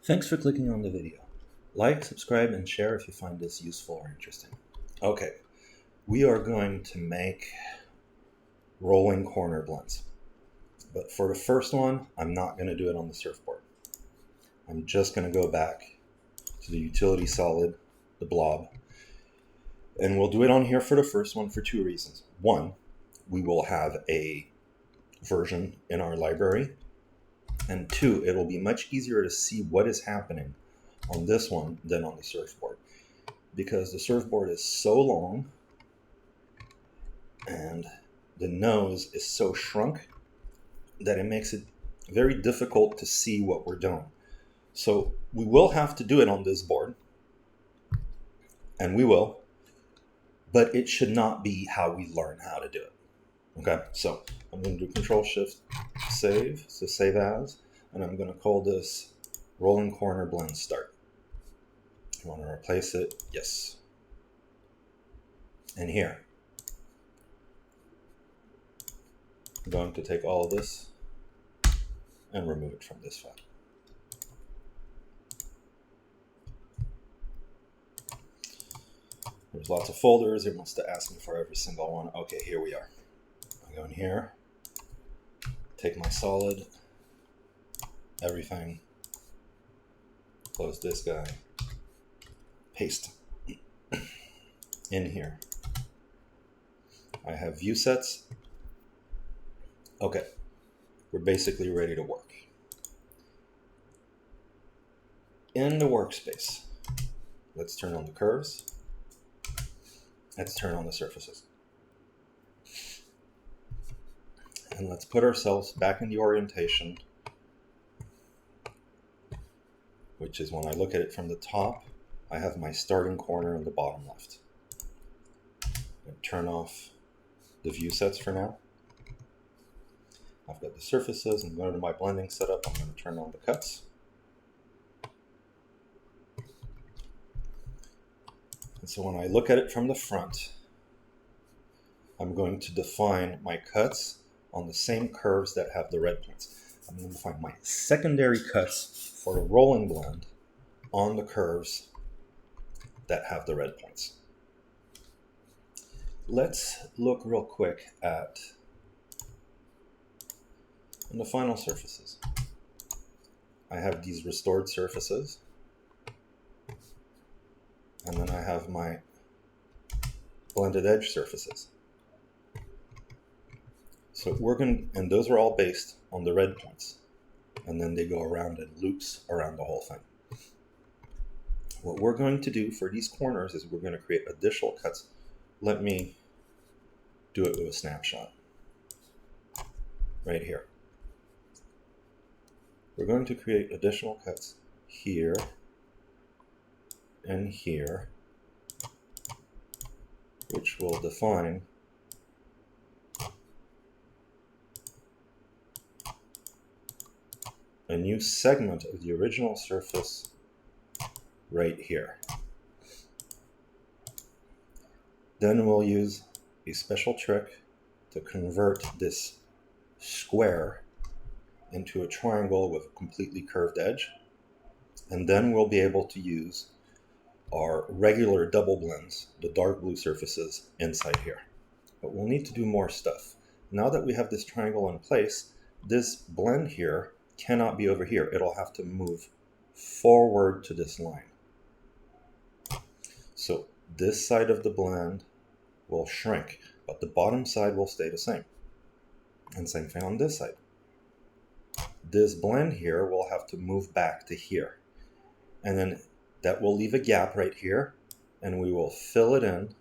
Thanks for clicking on the video. Like, subscribe, and share if you find this useful or interesting. Okay, we are going to make rolling corner blends. But for the first one, I'm not going to do it on the surfboard. I'm just going to go back to the utility solid, the blob, and we'll do it on here for the first one for two reasons. One, we will have a version in our library, and two, it'll be much easier to see what is happening on this one than on the surfboard, because the surfboard is so long and the nose is so shrunk that it makes it very difficult to see what we're doing. So we will have to do it on this board, and we will, but it should not be how we learn how to do it. Okay, so I'm going to do Control-Shift-Save, so save as, and I'm going to call this rolling corner blend start. You want to replace it? Yes. And here, I'm going to take all of this and remove it from this file. There's lots of folders. It wants to ask me for every single one. Okay, here we are. I go in here, take my solid, everything, close this guy, paste in here. I have view sets. Okay, we're basically ready to work. In the workspace, let's turn on the curves. Let's turn on the surfaces. And let's put ourselves back in the orientation, which is when I look at it from the top, I have my starting corner in the bottom left. Turn off the view sets for now. I've got the surfaces, and going to my blending setup, I'm going to turn on the cuts. And so when I look at it from the front, I'm going to define my cuts on the same curves that have the red points. I'm going to define my secondary cuts for a rolling blend on the curves that have the red points. Let's look real quick at the final surfaces. I have these restored surfaces, and then I have my blended edge surfaces. So and those are all based on the red points, and then they go around in loops around the whole thing. What we're going to do for these corners is we're going to create additional cuts. Let me do it with a snapshot right here. We're going to create additional cuts here and here, which will define a new segment of the original surface right here. Then we'll use a special trick to convert this square into a triangle with a completely curved edge. And then we'll be able to use our regular double blends, the dark blue surfaces, inside here. But we'll need to do more stuff. Now that we have this triangle in place, this blend here cannot be over here. It'll have to move forward to this line. So this side of the blend will shrink, but the bottom side will stay the same. And same thing on this side. This blend here will have to move back to here. And then that will leave a gap right here, and we will fill it in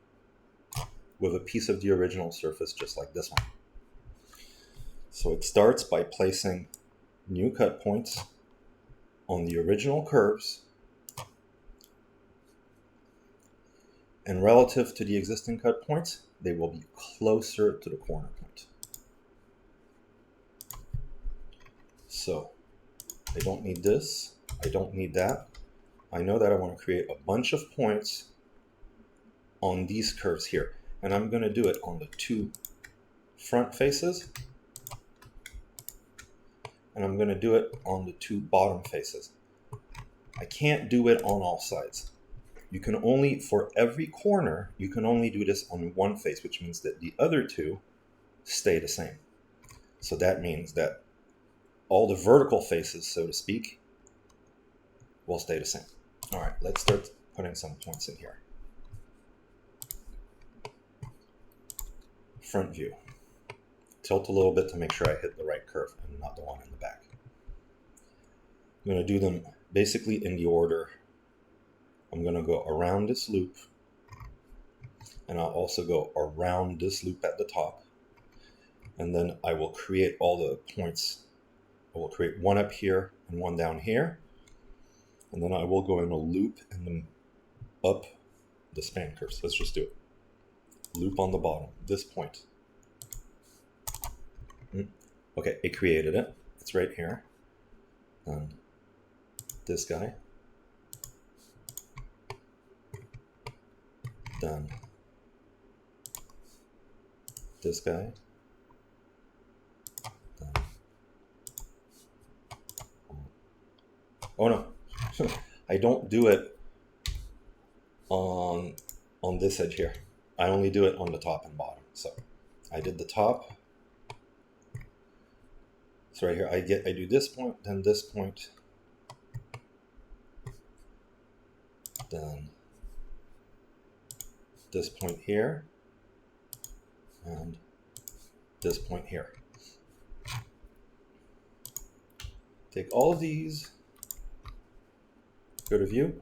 with a piece of the original surface just like this one. So it starts by placing new cut points on the original curves, and relative to the existing cut points, they will be closer to the corner point. So I don't need this, I don't need that. I know that I want to create a bunch of points on these curves here, and I'm going to do it on the two front faces, and I'm going to do it on the two bottom faces. I can't do it on all sides. You can only, for every corner, you can only do this on one face, which means that the other two stay the same. So that means that all the vertical faces, so to speak, will stay the same. All right, let's start putting some points in here. Front view. Tilt a little bit to make sure I hit the right curve and not the one in the back. I'm going to do them basically in the order. I'm going to go around this loop, and I'll also go around this loop at the top, and then I will create all the points. I will create one up here and one down here, and then I will go in a loop and then up the span curves. Let's just do it. Loop on the bottom, this point. Okay, it created it. It's right here. And this guy. Done. This guy. Done. Oh no, I don't do it on this edge here. I only do it on the top and bottom. So I did the top. So right here, I do this point, then this point, then this point here, and this point here. Take all of these, go to view,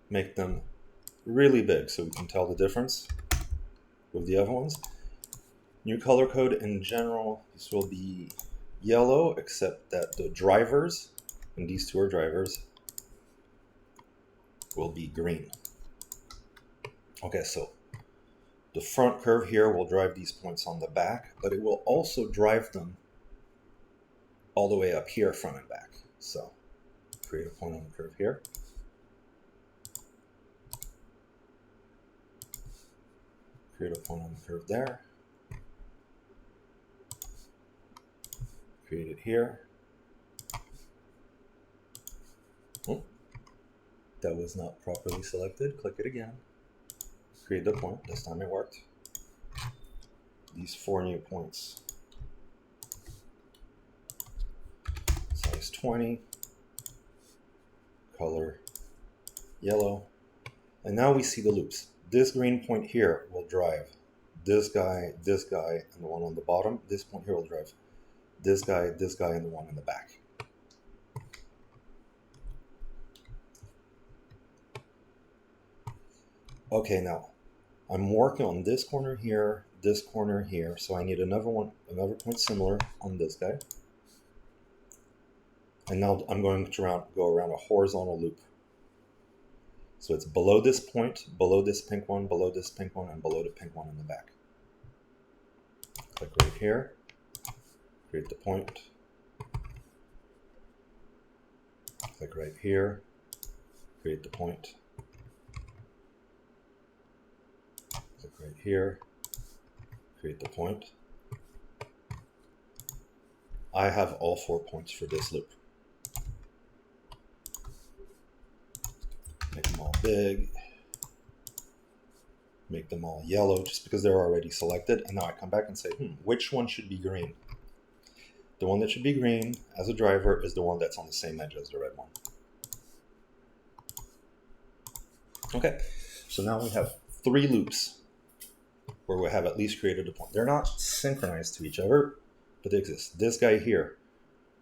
make them really big so we can tell the difference with the other ones. New color code in general, this will be yellow, except that the drivers, and these two are drivers, will be green. Okay, so the front curve here will drive these points on the back, but it will also drive them all the way up here, front and back. So create a point on the curve here. Create a point on the curve there. Create it here. Oh, that was not properly selected. Click it again. Create the point. This time it worked. These 4 new points. Size 20. Color yellow. And now we see the loops. This green point here will drive this guy, and the one on the bottom. This point here will drive this guy, and the one in the back. Okay, now I'm working on this corner here, so I need another point similar on this guy. And now I'm going to go around a horizontal loop. So it's below this point, below this pink one, below this pink one, and below the pink one in the back. Click right here, create the point. Click right here, create the point. Click right here, create the point. I have all 4 points for this loop. Make them all big. Make them all yellow just because they're already selected. And now I come back and say, which one should be green? The one that should be green as a driver is the one that's on the same edge as the red one. Okay, so now we have 3 loops where we have at least created a point. They're not synchronized to each other, but they exist. This guy here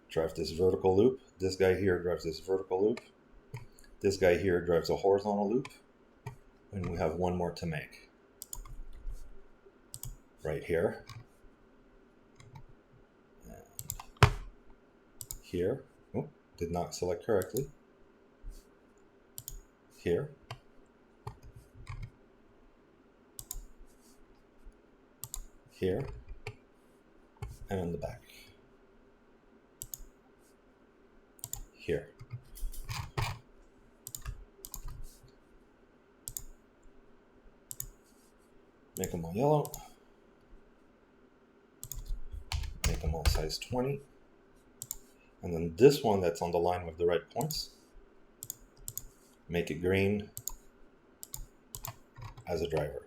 drives this vertical loop. This guy here drives this vertical loop. This guy here drives a horizontal loop. And we have one more to make. Right here. And here. Oh, did not select correctly. Here. Here. And in the back. Here. Make them all yellow. Make them all size 20. And then this one that's on the line with the red points, make it green as a driver.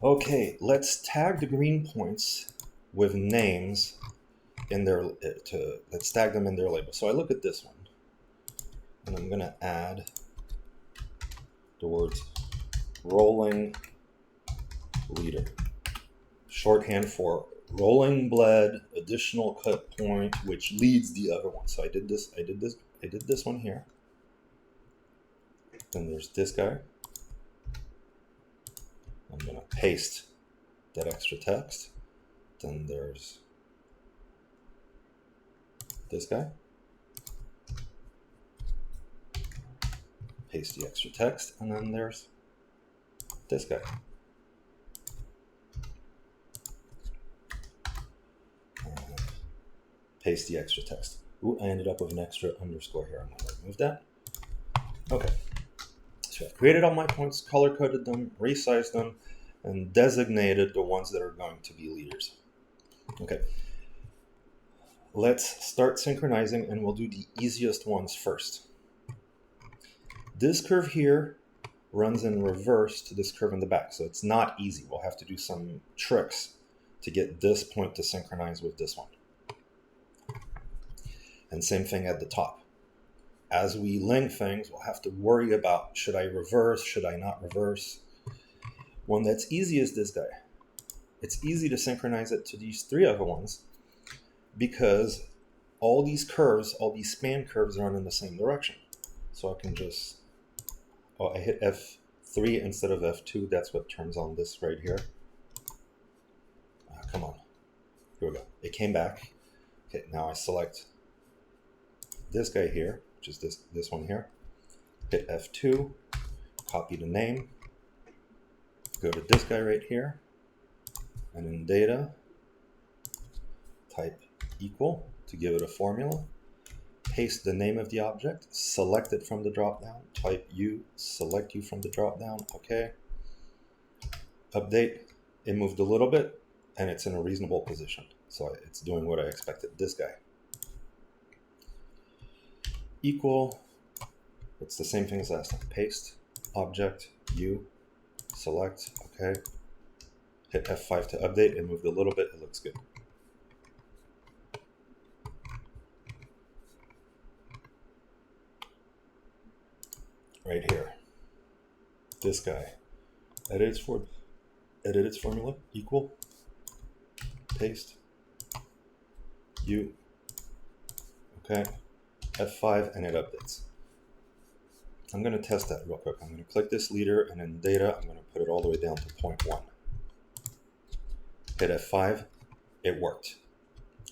Okay, let's tag the green points with names in their, let's tag them in their label. So I look at this one, and I'm gonna add the words rolling leader, shorthand for rolling bled additional cut point, which leads the other one. So I did this one here. Then there's this guy. I'm gonna paste that extra text. Then there's this guy. Paste the extra text, and then there's this guy. And paste the extra text. Ooh, I ended up with an extra underscore here. I'm gonna remove that. Okay. So I've created all my points, color-coded them, resized them, and designated the ones that are going to be leaders. Okay. Let's start synchronizing, and we'll do the easiest ones first. This curve here runs in reverse to this curve in the back, so it's not easy. We'll have to do some tricks to get this point to synchronize with this one. And same thing at the top. As we link things, we'll have to worry about, should I reverse, should I not reverse? One that's easy is this guy. It's easy to synchronize it to these three other ones because all these curves, all these span curves run in the same direction. So I can just, I hit F3 instead of F2. That's what turns on this right here. Come on. Here we go. It came back. Okay, now I select this guy here, which is this one here. Hit F2, copy the name, go to this guy right here, and in data, type equal to give it a formula, paste the name of the object, select it from the drop-down, type U, select U from the drop-down, okay. Update, it moved a little bit, and it's in a reasonable position. So it's doing what I expected. This guy. Equal, it's the same thing as last time. Paste, object, U, select, okay. Hit F5 to update, it moved a little bit, it looks good. Right here, this guy, edit its formula, equal, paste, U, okay. F5 and it updates. I'm going to test that real quick. I'm going to click this leader and in data, I'm going to put it all the way down to 0.1. Hit F5, it worked.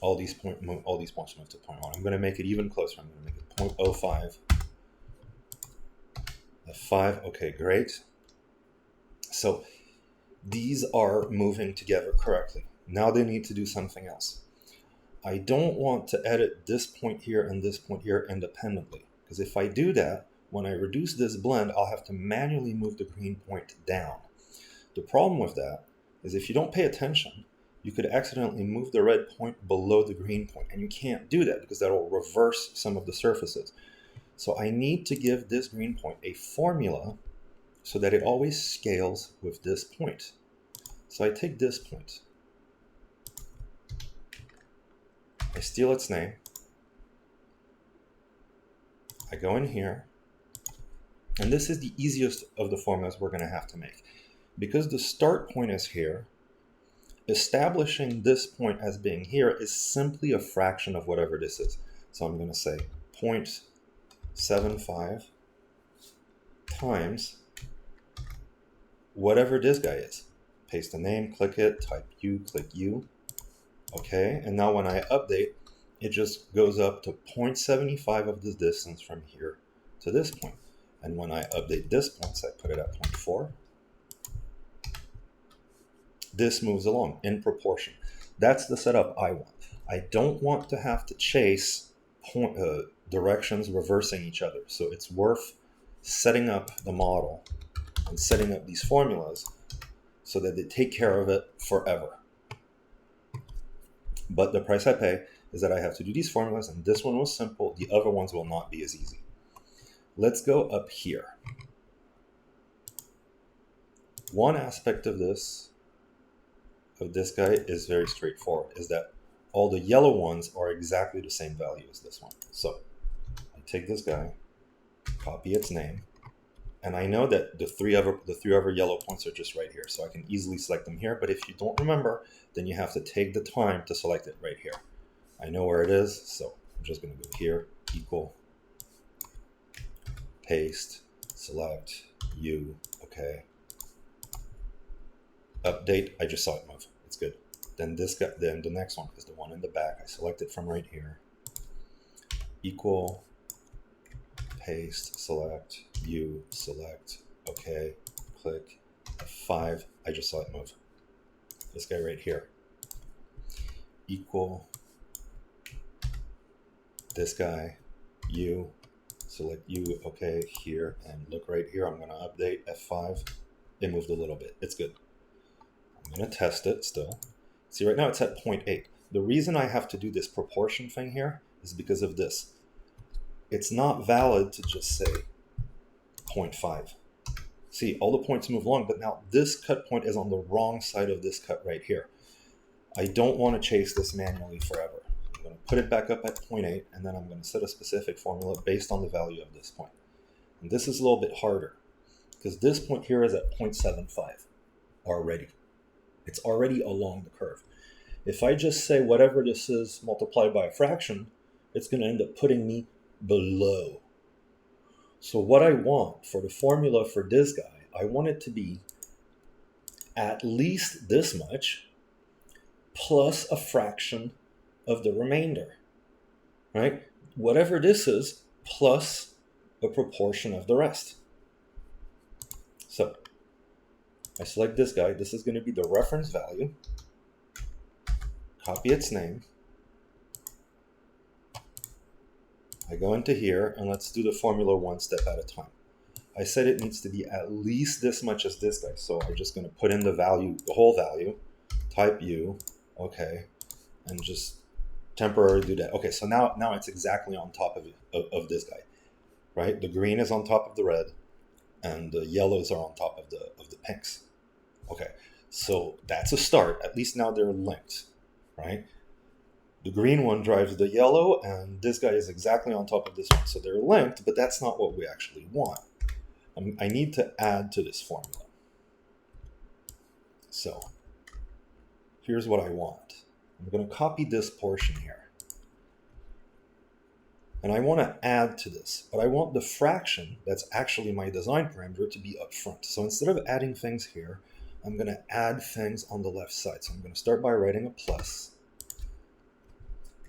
All these points moved to 0.1. I'm going to make it even closer. I'm going to make it 0.05. F5, okay, great. So these are moving together correctly. Now they need to do something else. I don't want to edit this point here and this point here independently, because if I do that, when I reduce this blend, I'll have to manually move the green point down. The problem with that is if you don't pay attention, you could accidentally move the red point below the green point, and you can't do that because that will reverse some of the surfaces. So I need to give this green point a formula so that it always scales with this point. So I take this point, I steal its name, I go in here, and this is the easiest of the formulas we're going to have to make. Because the start point is here, establishing this point as being here is simply a fraction of whatever this is. So I'm going to say 0.75 times whatever this guy is. Paste the name, click it, type U, click U. Okay, and now when I update, it just goes up to 0.75 of the distance from here to this point. And when I update this point, so I put it at 0.4, this moves along in proportion. That's the setup I want. I don't want to have to chase directions reversing each other. So it's worth setting up the model and setting up these formulas so that they take care of it forever. But the price I pay is that I have to do these formulas, and this one was simple. The other ones will not be as easy. Let's go up here. One aspect of this guy is very straightforward, is that all the yellow ones are exactly the same value as this one. So I take this guy, copy its name, and I know that the three other yellow points are just right here, so I can easily select them here. But if you don't remember, then you have to take the time to select it right here. I know where it is, so I'm just going to go here, equal, paste, select, U, okay. Update, I just saw it move. It's good. Then this guy, then the next one is the one in the back. I select it from right here. Equal, paste, select, U, select, okay, click, F5. I just saw it move. This guy right here. Equal, this guy, U, select U, okay, here, and look right here. I'm going to update, F5. It moved a little bit. It's good. I'm going to test it still. See, right now it's at 0.8. The reason I have to do this proportion thing here is because of this. It's not valid to just say 0.5. See, all the points move along, but now this cut point is on the wrong side of this cut right here. I don't want to chase this manually forever. I'm going to put it back up at 0.8, and then I'm going to set a specific formula based on the value of this point. And this is a little bit harder, because this point here is at 0.75 already. It's already along the curve. If I just say whatever this is multiplied by a fraction, it's going to end up putting me below. So what I want for the formula for this guy, I want it to be at least this much plus a fraction of the remainder, right? Whatever this is plus a proportion of the rest. So I select this guy. This is going to be the reference value. Copy its name. I go into here, and let's do the formula one step at a time. I said it needs to be at least this much as this guy, so I'm just going to put in the value, the whole value, type U, okay, and just temporarily do that. Okay, so now it's exactly on top of this guy, right? The green is on top of the red, and the yellows are on top of the pinks. Okay, so that's a start. At least now they're linked, right? The green one drives the yellow, and this guy is exactly on top of this one. So they're linked, but that's not what we actually want. I need to add to this formula. So here's what I want. I'm going to copy this portion here. And I want to add to this, but I want the fraction that's actually my design parameter to be up front. So instead of adding things here, I'm going to add things on the left side. So I'm going to start by writing a plus.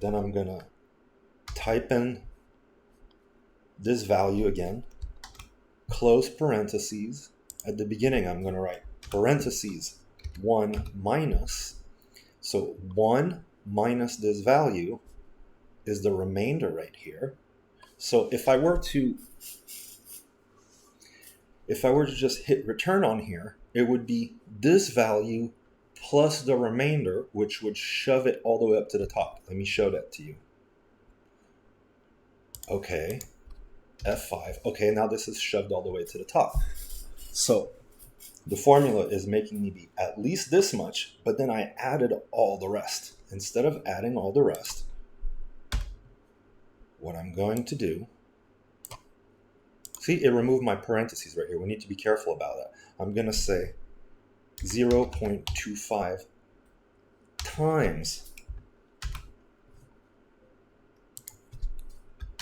Then I'm going to type in this value again, close parentheses. At the beginning, I'm going to write parentheses 1 minus. So 1 minus this value is the remainder right here. So if I were to just hit return on here, it would be this value plus the remainder, which would shove it all the way up to the top. Let me show that to you. Okay, F5. Okay, now this is shoved all the way to the top. So the formula is making me be at least this much, but then I added all the rest. Instead of adding all the rest, what I'm going to do, see, it removed my parentheses right here. We need to be careful about that. I'm going to say 0.25 times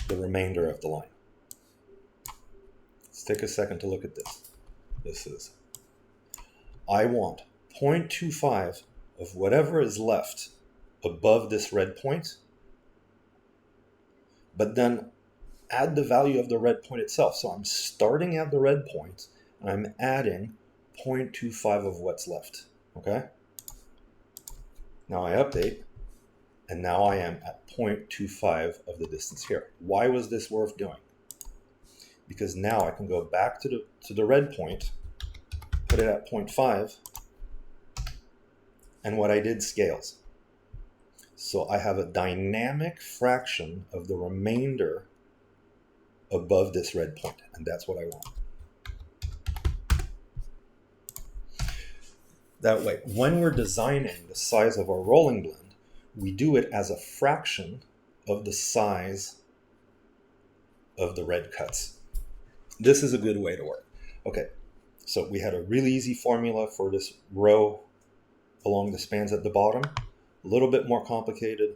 the remainder of the line. Let's take a second to look at this. This is, I want 0.25 of whatever is left above this red point, but then add the value of the red point itself. So I'm starting at the red point, and I'm adding 0.25 of what's left, okay? Now I update, and now I am at 0.25 of the distance here. Why was this worth doing? Because now I can go back to the red point, put it at 0.5, and what I did scales. So I have a dynamic fraction of the remainder above this red point, and that's what I want. That way, when we're designing the size of our rolling blend, we do it as a fraction of the size of the red cuts. This is a good way to work. Okay, so we had a really easy formula for this row along the spans at the bottom. A little bit more complicated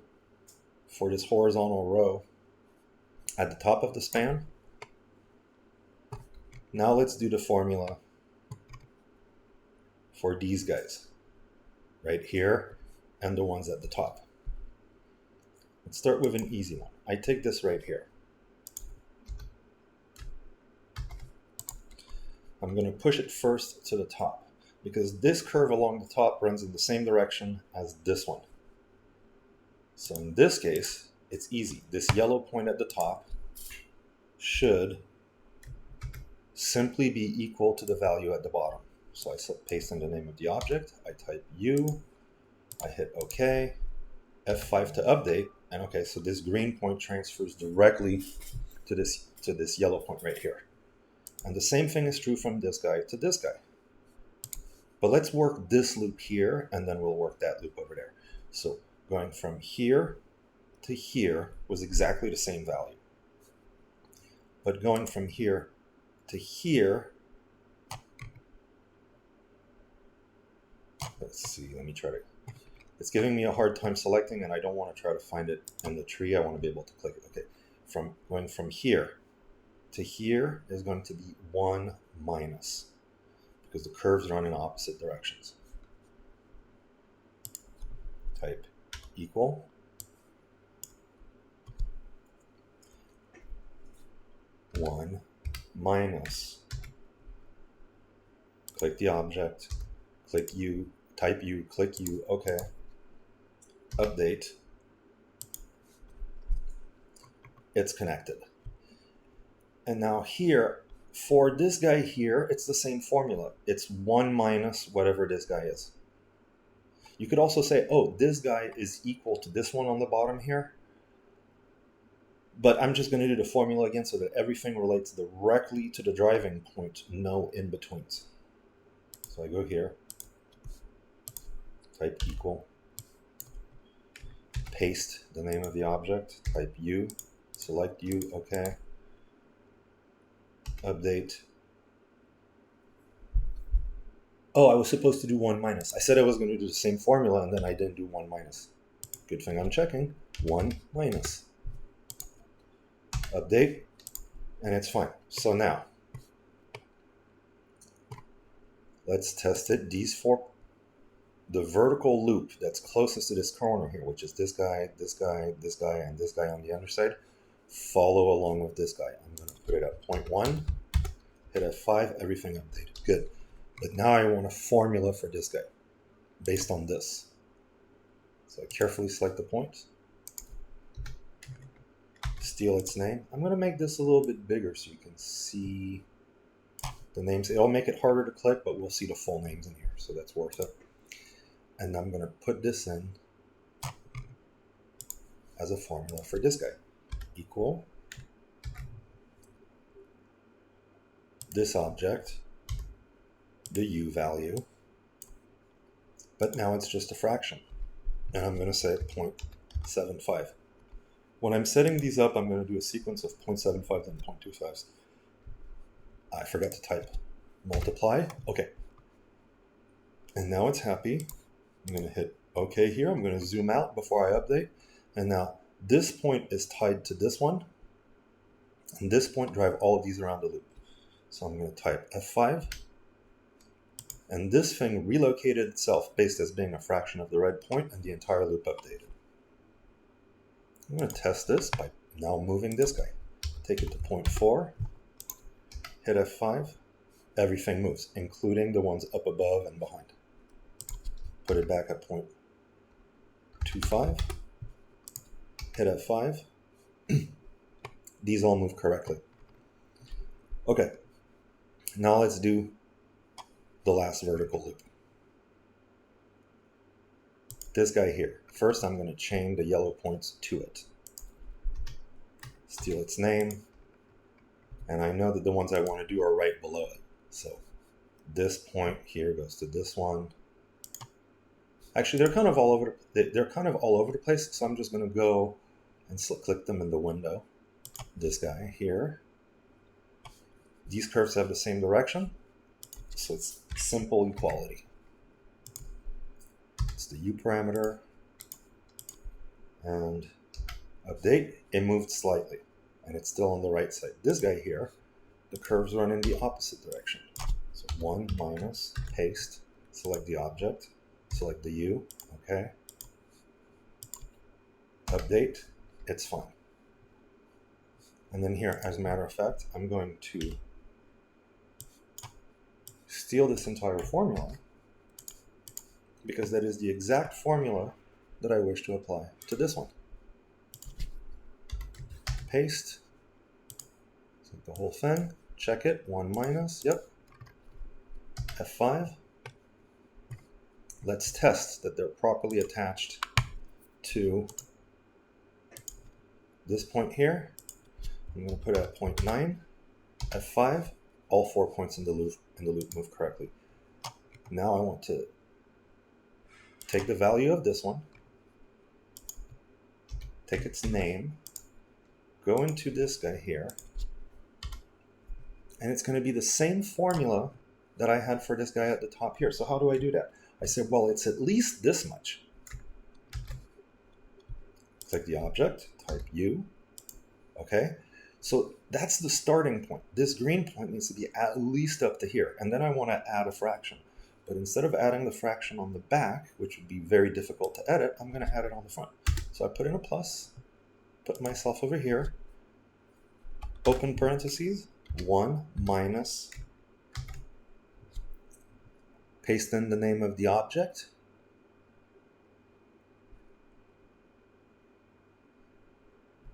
for this horizontal row at the top of the span. Now let's do the formula for these guys right here and the ones at the top. Let's start with an easy one. I take this right here. I'm going to push it first to the top because this curve along the top runs in the same direction as this one. So in this case, it's easy. This yellow point at the top should simply be equal to the value at the bottom. So I paste in the name of the object, I type U, I hit OK, F5 to update, and okay, so this green point transfers directly to this yellow point right here. And the same thing is true from this guy to this guy. But let's work this loop here, and then we'll work that loop over there. So going from here to here was exactly the same value. But going from here to here, let's see, let me try to, it's giving me a hard time selecting, and I don't want to try to find it in the tree. I want to be able to click it. Okay, going from here to here is going to be 1 minus, because the curves run in opposite directions. Type equal. One minus. Click the object, click U, type U, click U, okay. Update. It's connected. And now here, for this guy here, it's the same formula. It's 1 minus whatever this guy is. You could also say, oh, this guy is equal to this one on the bottom here. But I'm just going to do the formula again so that everything relates directly to the driving point, no in-betweens. So I go here, type equal, paste the name of the object, type U, select U, okay. Update. Oh, I was supposed to do 1 minus. I said I was going to do the same formula, and then I didn't do 1 minus. Good thing I'm checking. 1 minus. Update, and it's fine. So now, let's test it. These four, the vertical loop that's closest to this corner here, which is this guy, this guy, this guy, and this guy on the underside, follow along with this guy. I'm going to put it at 0.1, hit F5, everything updated. Good. But now I want a formula for this guy based on this. So I carefully select the point, steal its name. I'm going to make this a little bit bigger so you can see the names. It'll make it harder to click, but we'll see the full names in here, so that's worth it. And I'm going to put this in as a formula for this guy. Equal this object, the U value, but now it's just a fraction. And I'm going to say 0.75. When I'm setting these up, I'm going to do a sequence of 0.75s and 0.25s. I forgot to type multiply. Okay. And now it's happy. I'm going to hit OK here. I'm going to zoom out before I update. And now this point is tied to this one. And this point drive all of these around the loop. So I'm going to type F5. And this thing relocated itself based as being a fraction of the red point, and the entire loop updated. I'm going to test this by now moving this guy. Take it to 0.4, hit F5, everything moves, including the ones up above and behind. Put it back at 0.25, hit F5, these all move correctly. Okay, now let's do the last vertical loop. this guy here. First, I'm going to chain the yellow points to it. Steal its name. And I know that the ones I want to do are right below it. So this point here goes to this one. Actually, they're kind of all over the place, so I'm just going to go and click them in the window. This guy here. These curves have the same direction, so it's simple equality. It's the U parameter, and update. It moved slightly, and it's still on the right side. This guy here, the curves run in the opposite direction. So 1 minus, paste, select the object, select the U, okay. Update, it's fine. And then here, as a matter of fact, I'm going to steal this entire formula because that is the exact formula that I wish to apply to this one. Paste, select the whole thing, check it, 1 minus, yep. F5. Let's test that they're properly attached to this point here. I'm going to put it at 0.9, F5, all 4 points in the loop move correctly. Now I want to take the value of this one, take its name, go into this guy here, and it's going to be the same formula that I had for this guy at the top here. So how do I do that? I said, well, it's at least this much. Click the object, type U, okay? So that's the starting point. This green point needs to be at least up to here. And then I want to add a fraction. But instead of adding the fraction on the back, which would be very difficult to edit, I'm going to add it on the front. So I put in a plus, put myself over here, open parentheses, 1 minus, paste in the name of the object,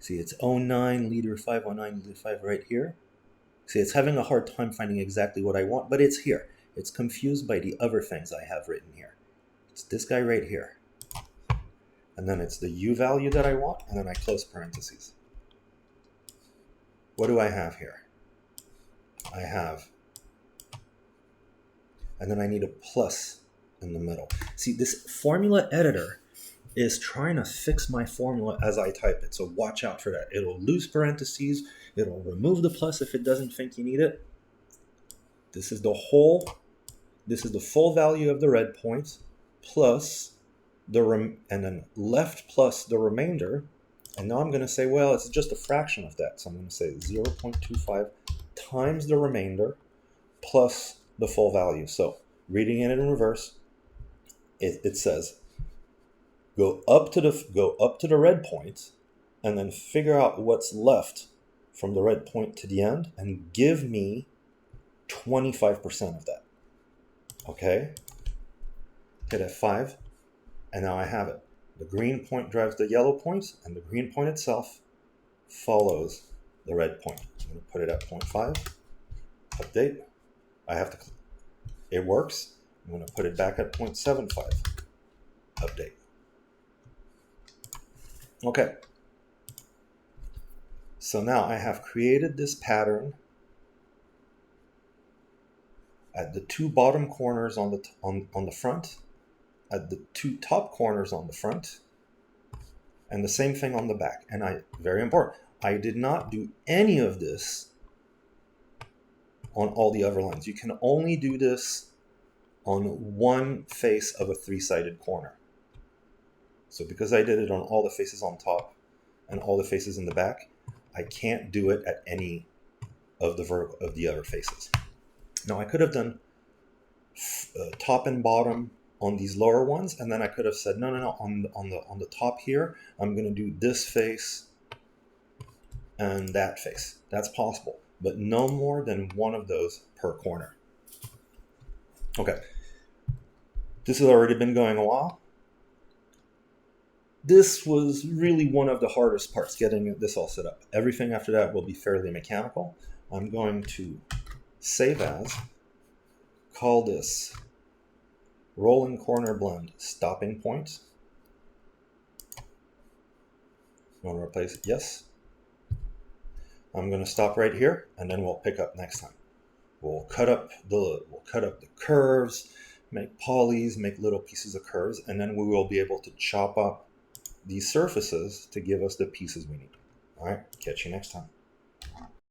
see, it's 09 liter 509 liter 5 right here. See, it's having a hard time finding exactly what I want, but it's here. It's confused by the other things I have written here. It's this guy right here. And then it's the U value that I want, and then I close parentheses. What do I have here? I have, and then I need a plus in the middle. See, this formula editor is trying to fix my formula as I type it. So watch out for that. It'll lose parentheses. It'll remove the plus if it doesn't think you need it. This is the full value of the red point plus and then left plus the remainder. And now I'm going to say, well, it's just a fraction of that. So I'm going to say 0.25 times the remainder plus the full value. So reading it in reverse, it says, go up to the red point and then figure out what's left from the red point to the end and give me 25% of that. Okay? Hit F5, and now I have it. The green point drives the yellow point, and the green point itself follows the red point. I'm going to put it at 0.5. Update. It works. I'm going to put it back at 0.75. Update. Okay. So now I have created this pattern at the 2 bottom corners on the front, at the 2 top corners on the front, and the same thing on the back. And very important, I did not do any of this on all the other lines. You can only do this on one face of a 3-sided corner. So because I did it on all the faces on top and all the faces in the back, I can't do it at any of the other faces. Now I could have done top and bottom on these lower ones, and then I could have said, no, on the top here, I'm going to do this face and that face. That's possible, but no more than one of those per corner. Okay, this has already been going a while. This was really one of the hardest parts, getting this all set up. Everything after that will be fairly mechanical. I'm going to save as, call this rolling corner blend stopping point. You want to replace it? Yes. I'm going to stop right here, and then we'll pick up next time. We'll cut up the curves, make polys, make little pieces of curves, and then we will be able to chop up these surfaces to give us the pieces we need. All right, catch you next time.